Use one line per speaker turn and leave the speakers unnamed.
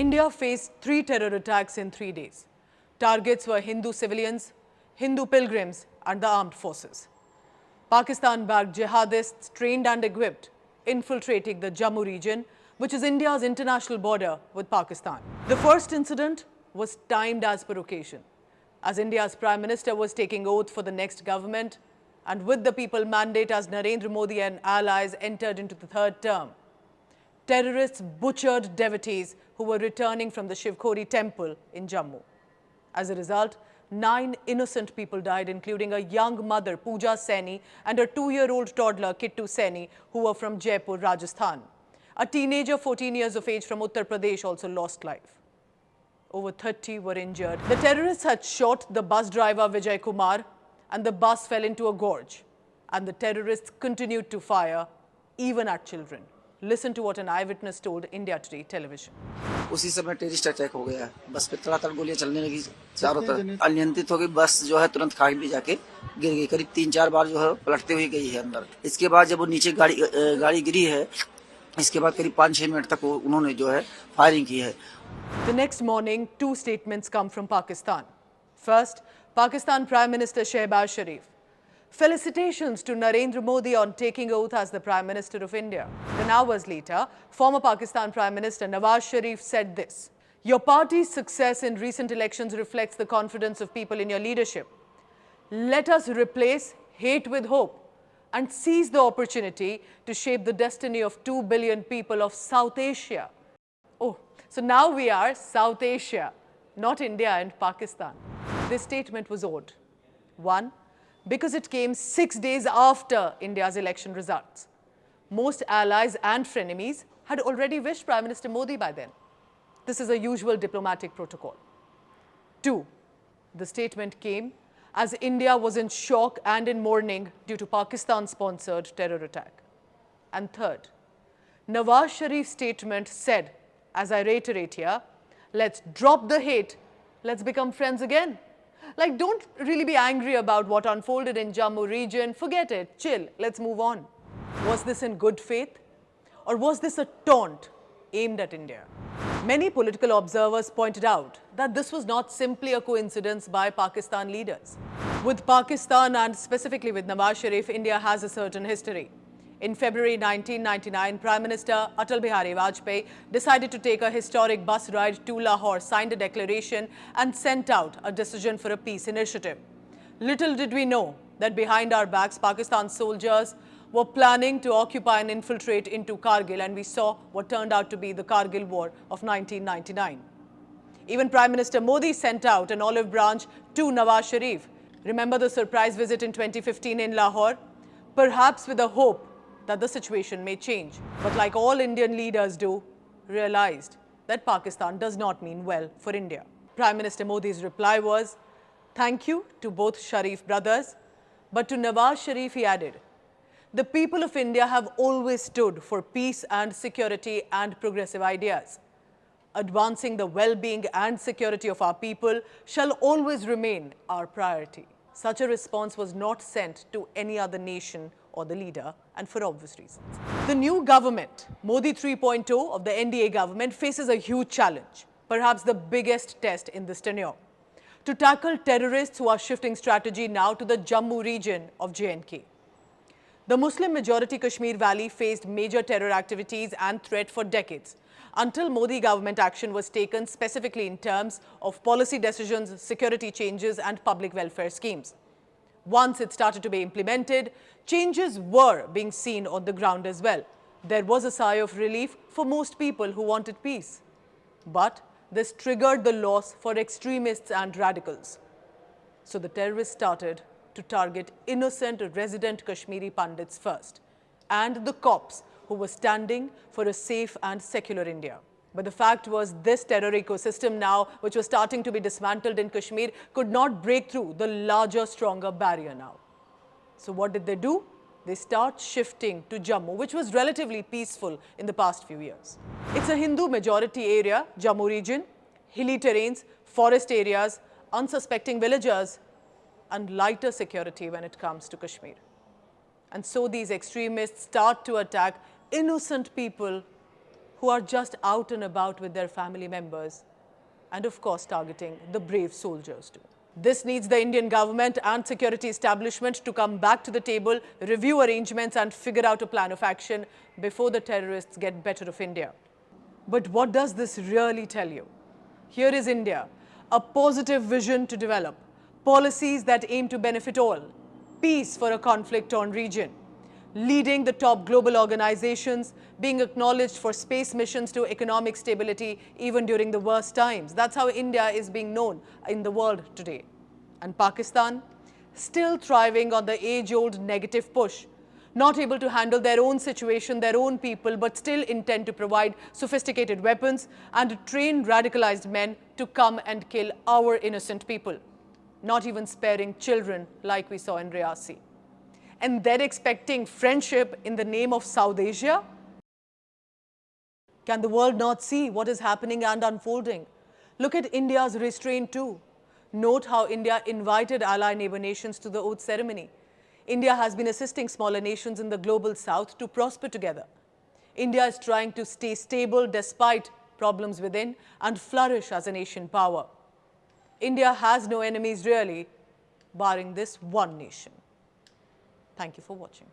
India faced 3 terror attacks in 3 days. Targets were Hindu civilians, Hindu pilgrims, and the armed forces. Pakistan-backed jihadists trained and equipped, infiltrating the Jammu region, which is India's international border with Pakistan. The first incident was timed as per occasion, as India's Prime Minister was taking oath for the next government, and with the people mandate as Narendra Modi and allies entered into the third term. Terrorists butchered devotees who were returning from the Shivkhori temple in Jammu. As a result, 9 innocent people died, including a young mother, Pooja Shali, and her 2-year-old toddler, Kittu Saini, who were from Jaipur, Rajasthan. A teenager, 14 years of age, from Uttar Pradesh also lost life. Over 30 were injured. The terrorists had shot the bus driver, Vijay Kumar, and the bus fell into a gorge. And the terrorists continued to fire, even at children. Listen to what an eyewitness told India Today television.
उसी समय terrorist attack हो गया, बस पे तड़ातड़ गोलियां चलने लगी चारों तरफ, अनियंत्रित हो गई बस जो है तुरंत खाई में जाके गिर गई, करीब 3-4 बार जो है पलटते हुए गई है अंदर। इसके बाद जब वो नीचे गाड़ी गिरी है, इसके बाद करीब 5-6 मिनट तक उन्होंने जो है फायरिंग की है।
The next morning, 2 statements come from Pakistan. First, Pakistan Prime Minister Shehbaz Sharif. Felicitations to Narendra Modi on taking oath as the Prime Minister of India. Then hours later, former Pakistan Prime Minister Nawaz Sharif said this: "Your party's success in recent elections reflects the confidence of people in your leadership. Let us replace hate with hope and seize the opportunity to shape the destiny of 2 billion people of South Asia." Oh, so now we are South Asia, not India and Pakistan. This statement was odd. One, because it came 6 days after India's election results. Most allies and frenemies had already wished Prime Minister Modi by then. This is a usual diplomatic protocol. 2, the statement came as India was in shock and in mourning due to Pakistan-sponsored terror attack. And third, Nawaz Sharif's statement said, as I reiterate here, let's drop the hate, let's become friends again. Like, don't really be angry about what unfolded in Jammu region. Forget it, chill, let's move on. Was this in good faith? Or was this a taunt aimed at India? Many political observers pointed out that this was not simply a coincidence by Pakistan leaders. With Pakistan and specifically with Nawaz Sharif, India has a certain history. In February 1999, Prime Minister Atal Bihari Vajpayee decided to take a historic bus ride to Lahore, signed a declaration and sent out a decision for a peace initiative. Little did we know that behind our backs, Pakistan's soldiers were planning to occupy and infiltrate into Kargil, and we saw what turned out to be the Kargil War of 1999. Even Prime Minister Modi sent out an olive branch to Nawaz Sharif. Remember the surprise visit in 2015 in Lahore? Perhaps with a hope that the situation may change. But like all Indian leaders do, realized that Pakistan does not mean well for India. Prime Minister Modi's reply was, "Thank you to both Sharif brothers," but to Nawaz Sharif he added, "The people of India have always stood for peace and security and progressive ideas. Advancing the well-being and security of our people shall always remain our priority." Such a response was not sent to any other nation or the leader, and for obvious reasons. The new government, Modi 3.0 of the NDA government, faces a huge challenge, perhaps the biggest test in this tenure, to tackle terrorists who are shifting strategy now to the Jammu region of J&K. The Muslim-majority Kashmir Valley faced major terror activities and threat for decades, until Modi government action was taken specifically in terms of policy decisions, security changes, and public welfare schemes. Once it started to be implemented, changes were being seen on the ground as well. There was a sigh of relief for most people who wanted peace. But this triggered the loss for extremists and radicals. So the terrorists started to target innocent resident Kashmiri Pandits first, and the cops who were standing for a safe and secular India. But the fact was, this terror ecosystem now, which was starting to be dismantled in Kashmir, could not break through the larger, stronger barrier now. So what did they do? They start shifting to Jammu, which was relatively peaceful in the past few years. It's a Hindu majority area, Jammu region, hilly terrains, forest areas, unsuspecting villagers, and lighter security when it comes to Kashmir. And so these extremists start to attack innocent people who are just out and about with their family members, and of course targeting the brave soldiers too. This needs the Indian government and security establishment to come back to the table, review arrangements and figure out a plan of action before the terrorists get better of India. But what does this really tell you? Here is India, a positive vision to develop, policies that aim to benefit all, peace for a conflict-torn region, leading the top global organizations, being acknowledged for space missions to economic stability even during the worst times. That's how India is being known in the world today. And Pakistan, still thriving on the age-old negative push, not able to handle their own situation, their own people, but still intend to provide sophisticated weapons and train radicalized men to come and kill our innocent people, not even sparing children like we saw in Reasi. And they're expecting friendship in the name of South Asia? Can the world not see what is happening and unfolding? Look at India's restraint too. Note how India invited ally neighbor nations to the oath ceremony. India has been assisting smaller nations in the global south to prosper together. India is trying to stay stable despite problems within and flourish as a nation power. India has no enemies really, barring this one nation. Thank you for watching.